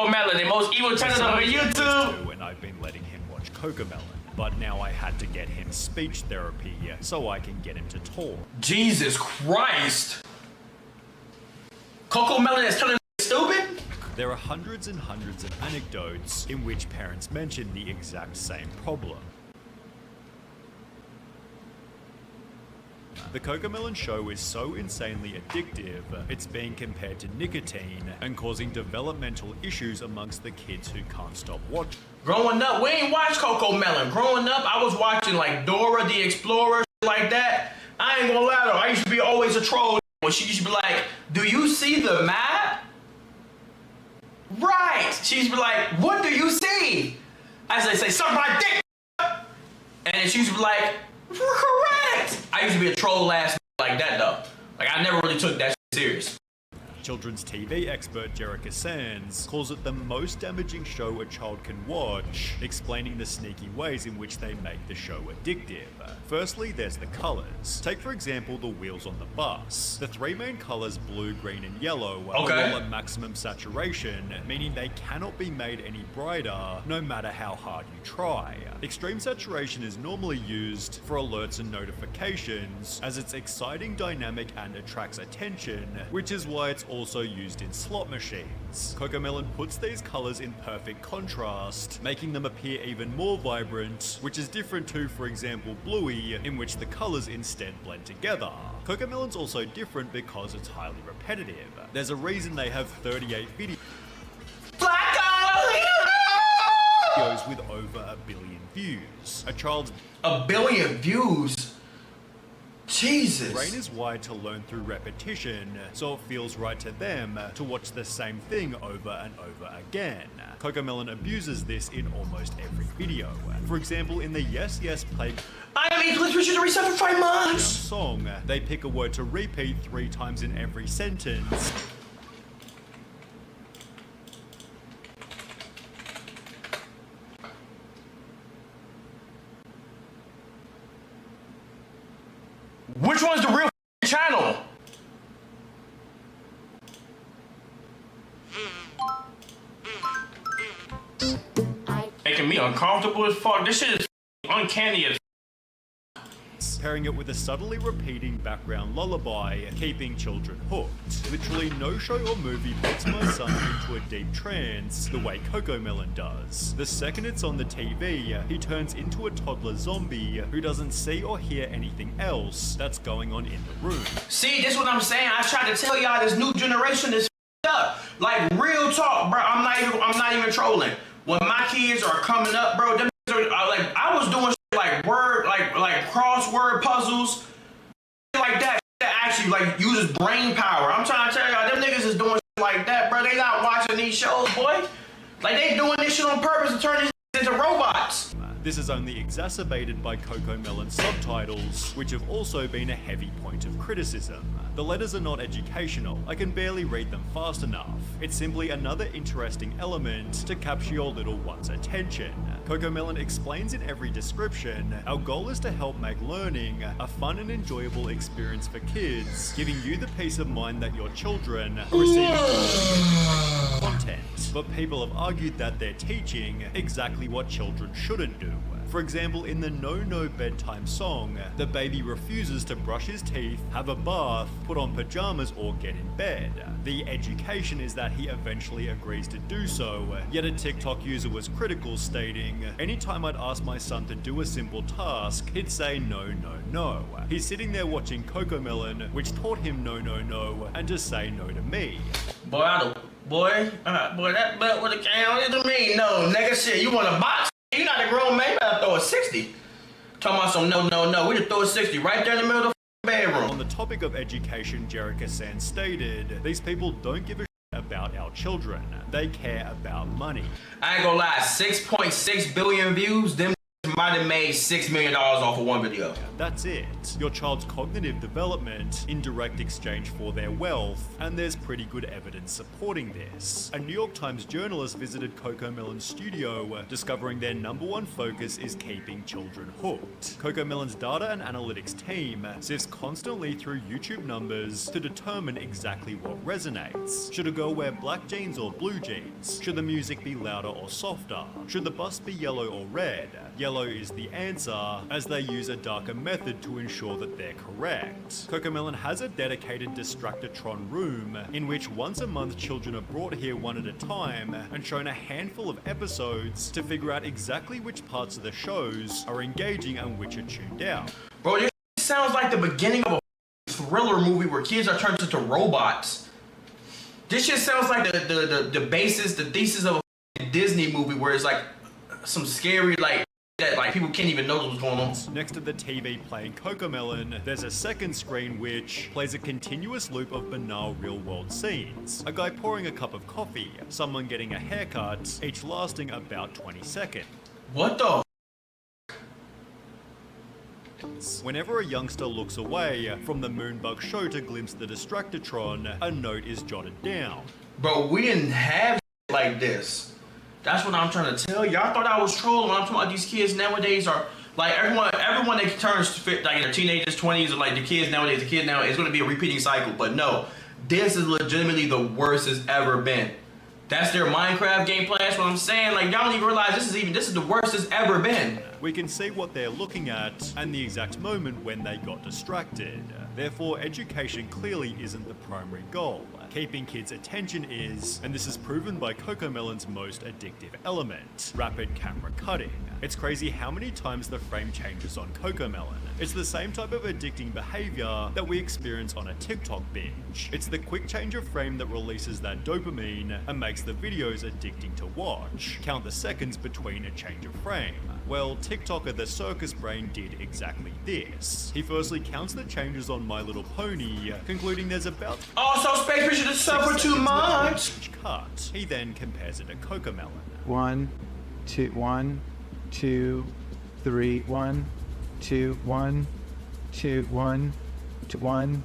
Cocomelon, the most evil channel on YouTube. And I've been letting him watch Cocomelon, but now I had to get him speech therapy so I can get him to talk. Jesus Christ. Cocomelon is telling me stupid? There are hundreds and hundreds of anecdotes in which parents mention the exact same problem. The Cocomelon show is so insanely addictive, it's being compared to nicotine and causing developmental issues amongst the kids who can't stop watching. Growing up, we ain't watched Cocomelon. Growing up, I was watching like Dora the Explorer, like that. I ain't gonna lie though, I used to be always a troll when she used to be like, do you see the map? Right. She used to be like, what do you see? I say, suck my dick. And she used to be like, correct. I used to be a troll ass like that though. Like I never really took that shit serious. Children's TV expert Jerica Sands calls it the most damaging show a child can watch, explaining the sneaky ways in which they make the show addictive. Firstly, there's the colors. Take for example the wheels on the bus. The three main colors, blue, green and yellow, are all at maximum saturation, meaning they cannot be made any brighter no matter how hard you try. Extreme saturation is normally used for alerts and notifications, as it's exciting, dynamic and attracts attention, which is why it's also used in slot machines. Cocomelon puts these colors in perfect contrast, making them appear even more vibrant, which is different to, for example, Bluey, in which the colors instead blend together. Cocomelon's also different because it's highly repetitive. There's a reason they have 38 videos with over 1 billion views. A billion views? Jesus. The brain is wired to learn through repetition, so it feels right to them to watch the same thing over and over again. Cocomelon abuses this in almost every video. For example, in the Yes Yes Play I mean, please reach the reset for 5 months song, they pick a word to repeat 3 times in every sentence. Which one's the real channel? Making me uncomfortable as fuck. This shit is uncanny as Pairing it with a subtly repeating background lullaby, keeping children hooked. Literally no show or movie puts my son into a deep trance the way Cocomelon does. The second it's on the TV, he turns into a toddler zombie who doesn't see or hear anything else that's going on in the room. See, this is what I'm saying. I tried to tell y'all this new generation is up. Like real talk, bro. I'm not even trolling. When my kids are coming up, bro, them are like I was doing like word, like crossword puzzles, like that actually like uses brain power. I'm trying to tell y'all, them niggas is doing like that, bro. They not watching these shows, boy. Like they doing this shit on purpose to turn these into robots. This is only exacerbated by Cocomelon's subtitles, which have also been a heavy point of criticism. The letters are not educational, I can barely read them fast enough. It's simply another interesting element to capture your little one's attention. Cocomelon explains in every description, our goal is to help make learning a fun and enjoyable experience for kids, giving you the peace of mind that your children are receiving content. But people have argued that they're teaching exactly what children shouldn't do. For example, in the No No Bedtime song, the baby refuses to brush his teeth, have a bath, put on pajamas or get in bed. The education is that he eventually agrees to do so, yet a TikTok user was critical, stating, anytime I'd ask my son to do a simple task, he'd say no, no, no. He's sitting there watching Cocomelon, which taught him no, no, no, and to say no to me. Boy, that butt would have counted to me. No, nigga, shit, you want a box? You not a grown man, you better throw a 60. Talking about some no, we just throw a 60 right there in the middle of the bedroom. On the topic of education, Jerica Sands stated, these people don't give a shit about our children. They care about money. I ain't gonna lie, 6.6 billion views, them might have made $6 million off of one video. That's it. Your child's cognitive development in direct exchange for their wealth, and there's pretty good evidence supporting this. A New York Times journalist visited Cocomelon's studio, discovering their #1 focus is keeping children hooked. Cocomelon's data and analytics team sifts constantly through YouTube numbers to determine exactly what resonates. Should a girl wear black jeans or blue jeans? Should the music be louder or softer? Should the bus be yellow or red? Yellow is the answer, as they use a darker method to ensure that they're correct. Cocomelon has a dedicated Distractotron room, in which once a month children are brought here one at a time and shown a handful of episodes to figure out exactly which parts of the shows are engaging and which are tuned out. Bro, this sounds like the beginning of a thriller movie where kids are turned into robots. This shit sounds like the basis, the thesis of a Disney movie where it's like some scary, like, that like people can't even know what's going on. Next to the TV playing Cocomelon, there's a second screen which plays a continuous loop of banal real-world scenes. A guy pouring a cup of coffee, someone getting a haircut, each lasting about 20 seconds. What the? Whenever a youngster looks away from the Moonbug show to glimpse the Distractotron, a note is jotted down. Bro, we didn't have like this. That's what I'm trying to tell you. I thought I was trolling when I'm talking about these kids nowadays are like everyone that turns fit like in their teenagers, 20s, or like the kids nowadays, it's gonna be a repeating cycle. But no, this is legitimately the worst it's ever been. That's their Minecraft gameplay. That's what I'm saying. Like y'all don't even realize this is the worst it's ever been. We can see what they're looking at and the exact moment when they got distracted. Therefore, education clearly isn't the primary goal. Keeping kids' attention is, and this is proven by Cocomelon's most addictive element, rapid camera cutting. It's crazy how many times the frame changes on Cocomelon. It's the same type of addicting behavior that we experience on a TikTok binge. It's the quick change of frame that releases that dopamine and makes the videos addicting to watch. Count the seconds between a change of frame. Well, TikToker the Circus Brain did exactly this. He firstly counts the changes on My Little Pony, concluding there's about Also, Space Fisher to suffer too much. Each cut. He then compares it to Cocomelon. 1, 2, 1, 2, 3, 1, 2, 1, 2, 1, 2, 1,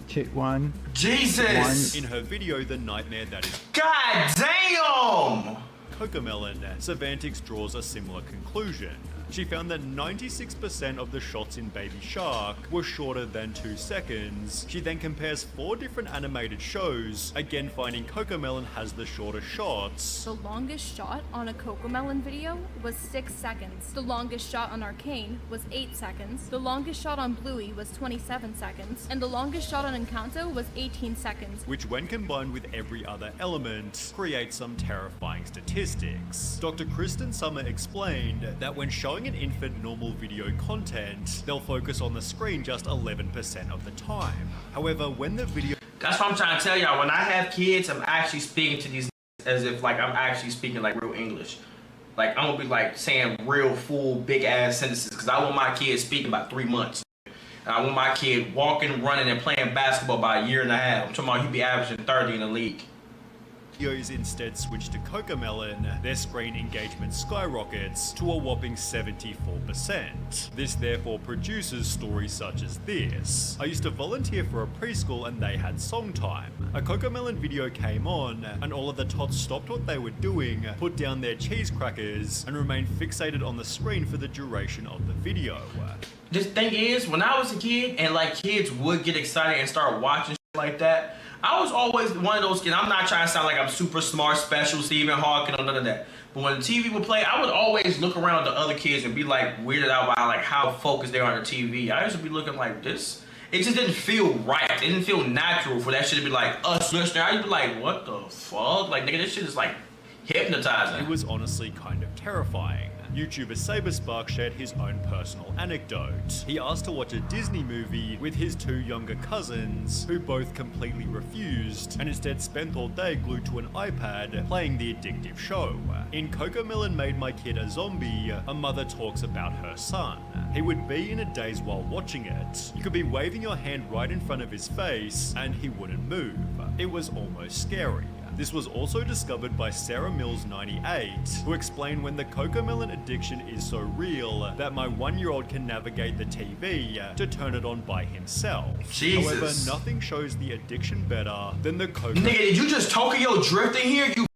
2, 1. Jesus! In her video, The Nightmare That Is God damn! Cocomelon, Tbvnks draws a similar conclusion. She found that 96% of the shots in Baby Shark were shorter than 2 seconds. She then compares 4 different animated shows, again finding Cocomelon has the shorter shots. The longest shot on a Cocomelon video was 6 seconds. The longest shot on Arcane was 8 seconds. The longest shot on Bluey was 27 seconds. And the longest shot on Encanto was 18 seconds. Which, when combined with every other element, creates some terrifying statistics. Dr. Kristen Summer explained that when showing an infant normal video content, they'll focus on the screen just 11% of the time. However, when the video... That's what I'm trying to tell y'all. When I have kids, I'm actually speaking to these as if like I'm actually speaking like real English. Like I'm gonna be like saying real full big ass sentences because I want my kid speaking about 3 months. And I want my kid walking, running, and playing basketball by 1.5 years. I'm talking about he'd be averaging 30 in the league. Videos instead switch to Cocomelon, their screen engagement skyrockets to a whopping 74%. This therefore produces stories such as this. I used to volunteer for a preschool and they had song time. A Cocomelon video came on and all of the tots stopped what they were doing, put down their cheese crackers, and remained fixated on the screen for the duration of the video. The thing is, when I was a kid and like kids would get excited and start watching shit like that, I was always one of those kids. I'm not trying to sound like I'm super smart, special, Stephen Hawking, or none of that. But when the TV would play, I would always look around at the other kids and be like weirded out by like how focused they are on the TV. I used to be looking like this. It just didn't feel right. It didn't feel natural for that shit to be like us listening. I'd be like, what the fuck? Like, nigga, this shit is like hypnotizing. It was honestly kind of terrifying. YouTuber Saberspark shared his own personal anecdote. He asked to watch a Disney movie with his 2 younger cousins, who both completely refused, and instead spent all day glued to an iPad playing the addictive show. In Cocomelon Made My Kid a Zombie, a mother talks about her son. He would be in a daze while watching it. You could be waving your hand right in front of his face, and he wouldn't move. It was almost scary. This was also discovered by Sarah Mills 98, who explained when the Cocomelon addiction is so real that my 1-year-old can navigate the TV to turn it on by himself. Jesus. However, nothing shows the addiction better than the Nigga, did you just Tokyo drifting here? You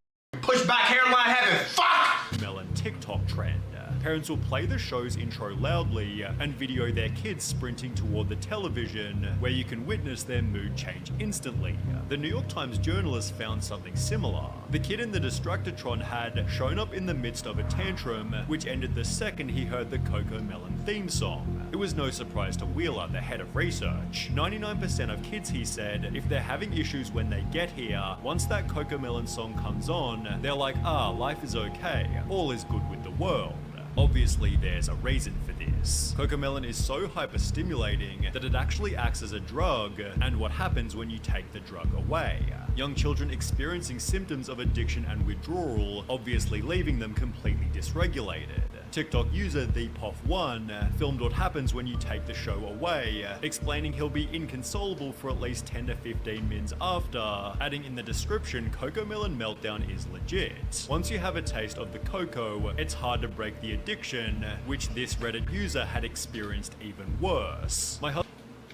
push back hairline having fuck! Melon TikTok trend. Parents will play the show's intro loudly and video their kids sprinting toward the television, where you can witness their mood change instantly. The New York Times journalist found something similar. The kid in the Distractotron had shown up in the midst of a tantrum, which ended the second he heard the Cocomelon theme song. It was no surprise to Wheeler, the head of research. 99% of kids, he said, if they're having issues when they get here, once that Cocomelon song comes on, they're like, life is okay, all is good with the world. Obviously, there's a reason for this. Cocomelon is so hyper-stimulating that it actually acts as a drug, and what happens when you take the drug away. Young children experiencing symptoms of addiction and withdrawal, obviously leaving them completely dysregulated. TikTok user ThePof1 filmed what happens when you take the show away, explaining he'll be inconsolable for at least 10 to 15 minutes after, adding in the description, Cocomelon meltdown is legit. Once you have a taste of the cocoa, it's hard to break the addiction, which this Reddit user had experienced even worse. My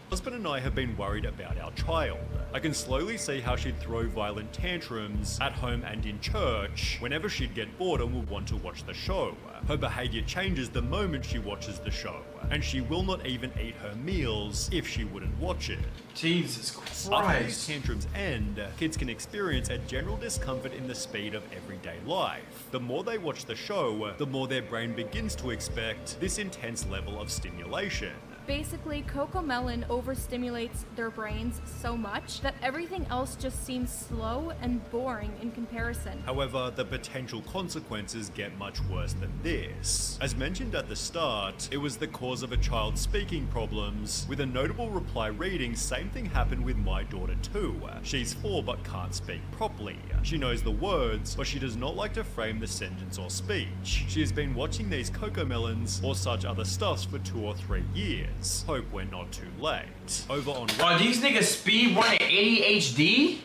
husband and I have been worried about our child. I can slowly see how she'd throw violent tantrums at home and in church whenever she'd get bored and would want to watch the show. Her behavior changes the moment she watches the show, and she will not even eat her meals if she wouldn't watch it. Jesus Christ. After these tantrums end, kids can experience a general discomfort in the speed of everyday life. The more they watch the show, the more their brain begins to expect this intense level of stimulation. Basically, Cocomelon overstimulates their brains so much that everything else just seems slow and boring in comparison. However, the potential consequences get much worse than this. As mentioned at the start, it was the cause of a child's speaking problems, with a notable reply reading, "Same thing happened with my daughter too. She's 4 but can't speak properly. She knows the words, but she does not like to frame the sentence or speech. She has been watching these Cocomelons or such other stuffs for 2 or 3 years. Hope we're not too late." Over on Are these niggas speed running ADHD?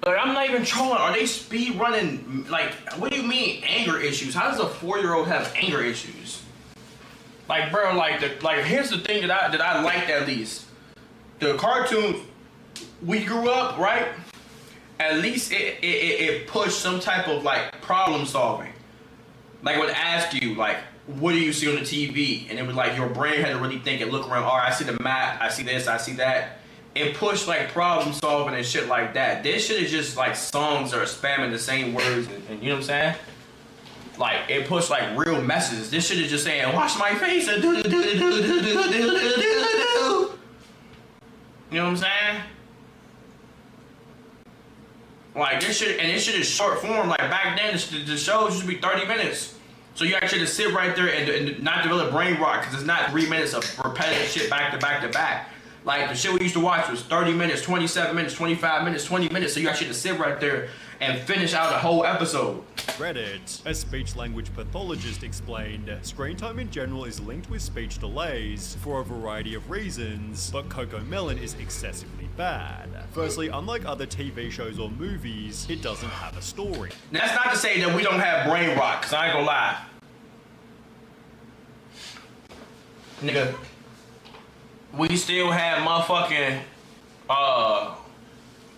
Like, I'm not even trolling. Are they speed running? Like, what do you mean anger issues? How does a 4-year-old have anger issues? Like, bro, here's the thing that I liked at least. The cartoons we grew up, right? At least it pushed some type of like problem solving. Like it would ask you like, what do you see on the TV? And it was like your brain had to really think and look around. All right, I see the map, I see this, I see that. It pushed like problem solving and shit like that. This shit is just like songs that are spamming the same words and you know what I'm saying? Like it pushed like real messages. This shit is just saying, wash my face and do. You know what I'm saying? Like this shit, and this shit is short form. Like back then, the shows used to be 30 minutes. So you actually just sit right there and not develop brain rot because it's not 3 minutes of repetitive shit back to back to back. Like the shit we used to watch was 30 minutes, 27 minutes, 25 minutes, 20 minutes. So you actually just sit right there and finish out a whole episode. Reddit, a speech-language pathologist explained, screen time in general is linked with speech delays for a variety of reasons, but Cocomelon is excessively bad. Firstly, unlike other TV shows or movies, it doesn't have a story. That's not to say that we don't have brain rot, because I ain't gonna lie. Nigga, we still have motherfucking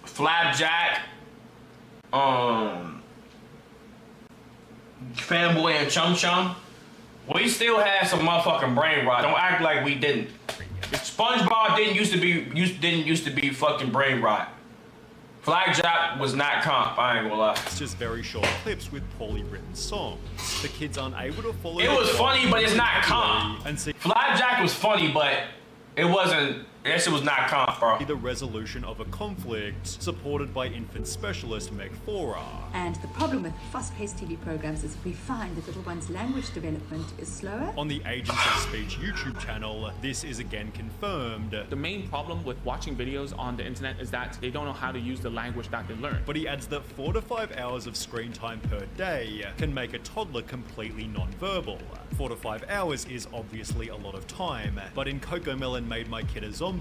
Flapjack, Fanboy and Chum Chum. We still have some motherfucking brain rot. Don't act like we didn't. SpongeBob didn't used to be fucking brain rot. Flapjack was not comp, I ain't gonna lie. It's just very short clips with poorly written songs. The kids aren't able to follow. It was funny, but it's not comp. And see, Flapjack was funny, but it wasn't That shit was not comp, bro. The resolution of a conflict, supported by infant specialist Meg Fora. And the problem with fast-paced TV programs is we find that little one's language development is slower. On the Agents of Speech YouTube channel, this is again confirmed. The main problem with watching videos on the internet is that they don't know how to use the language that they learn. But he adds that 4 to 5 hours of screen time per day can make a toddler completely non-verbal. 4 to 5 hours is obviously a lot of time, but in Cocomelon Made My Kid a Zombie,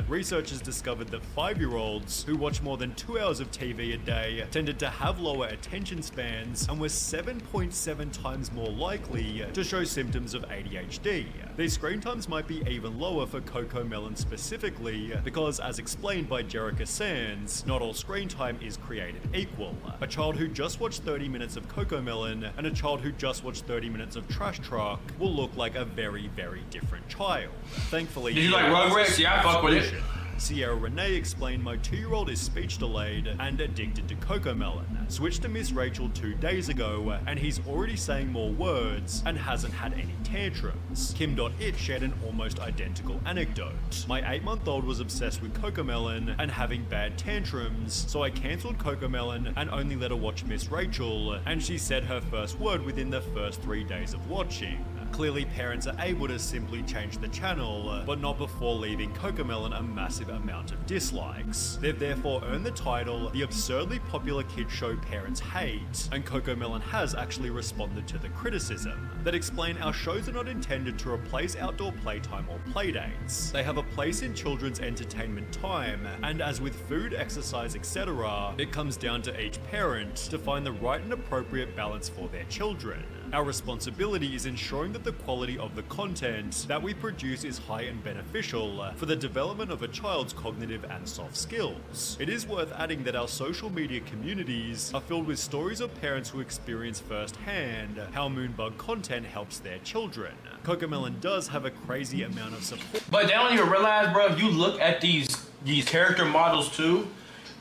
researchers discovered that 5-year-olds who watch more than 2 hours of TV a day tended to have lower attention spans and were 7.7 times more likely to show symptoms of ADHD. These screen times might be even lower for Cocomelon specifically because, as explained by Jerica Sands, not all screen time is created equal. A child who just watched 30 minutes of Cocomelon and a child who just watched 30 minutes of Trash Truck will look like a very, very different child. Thankfully, did you like Rugrats? Yeah, I fuck with it. Sierra Renee explained my 2-year-old is speech delayed and addicted to Cocomelon. Switched to Miss Rachel 2 days ago and he's already saying more words and hasn't had any tantrums. Kim.it shared an almost identical anecdote. My 8-month-old was obsessed with Cocomelon and having bad tantrums, so I cancelled Cocomelon and only let her watch Miss Rachel, and she said her first word within the first 3 days of watching. Clearly, parents are able to simply change the channel, but not before leaving Cocomelon a massive amount of dislikes. They've therefore earned the title, the absurdly popular kids show parents hate, and Cocomelon has actually responded to the criticism that explain our shows are not intended to replace outdoor playtime or playdates. They have a place in children's entertainment time, and as with food, exercise, etc., it comes down to each parent to find the right and appropriate balance for their children. Our responsibility is ensuring that the quality of the content that we produce is high and beneficial for the development of a child's cognitive and soft skills. It is worth adding that our social media communities are filled with stories of parents who experience firsthand how Moonbug content helps their children. Cocomelon does have a crazy amount of support. But they don't even realize, bro, if you look at these character models too,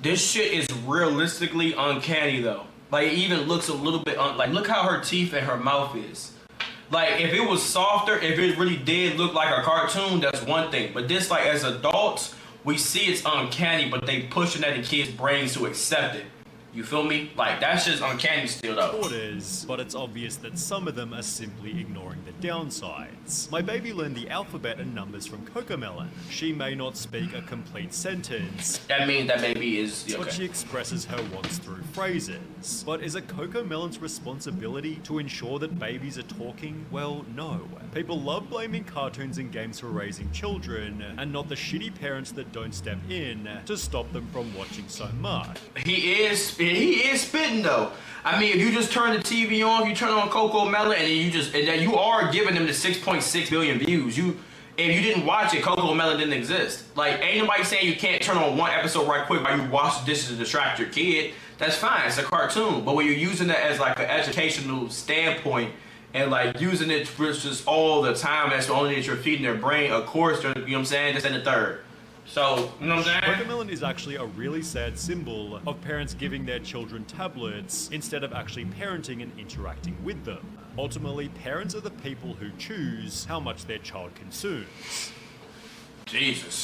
this shit is realistically uncanny though. Like, it even looks a little bit, like, look how her teeth and her mouth is. Like, if it was softer, if it really did look like a cartoon, that's one thing. But this, like, as adults, we see it's uncanny, but they pushing at the kids' brains to accept it. You feel me? Like, that's just uncanny still, though. Orders, but it's obvious that some of them are simply ignoring the downsides. My baby learned the alphabet and numbers from Cocomelon. She may not speak a complete sentence. That means that baby is... But okay. she expresses her wants through phrases. But is it Cocomelon's responsibility to ensure that babies are talking? Well, no. People love blaming cartoons and games for raising children, and not the shitty parents that don't step in to stop them from watching so much. He is spitting though. I mean, if you just turn the TV on, if you turn on Cocomelon, and then you are giving them the 6.6 billion views. If you didn't watch it, Cocomelon didn't exist. Like, ain't nobody saying you can't turn on one episode right quick while you watch this to distract your kid. That's fine, it's a cartoon. But when you're using it as like an educational standpoint and like using it for just all the time, that's the only thing that you're feeding their brain, of course, you know what I'm saying, that's in the third. So, you know what I'm saying? Cocomelon is actually a really sad symbol of parents giving their children tablets instead of actually parenting and interacting with them. Ultimately, parents are the people who choose how much their child consumes. Jesus.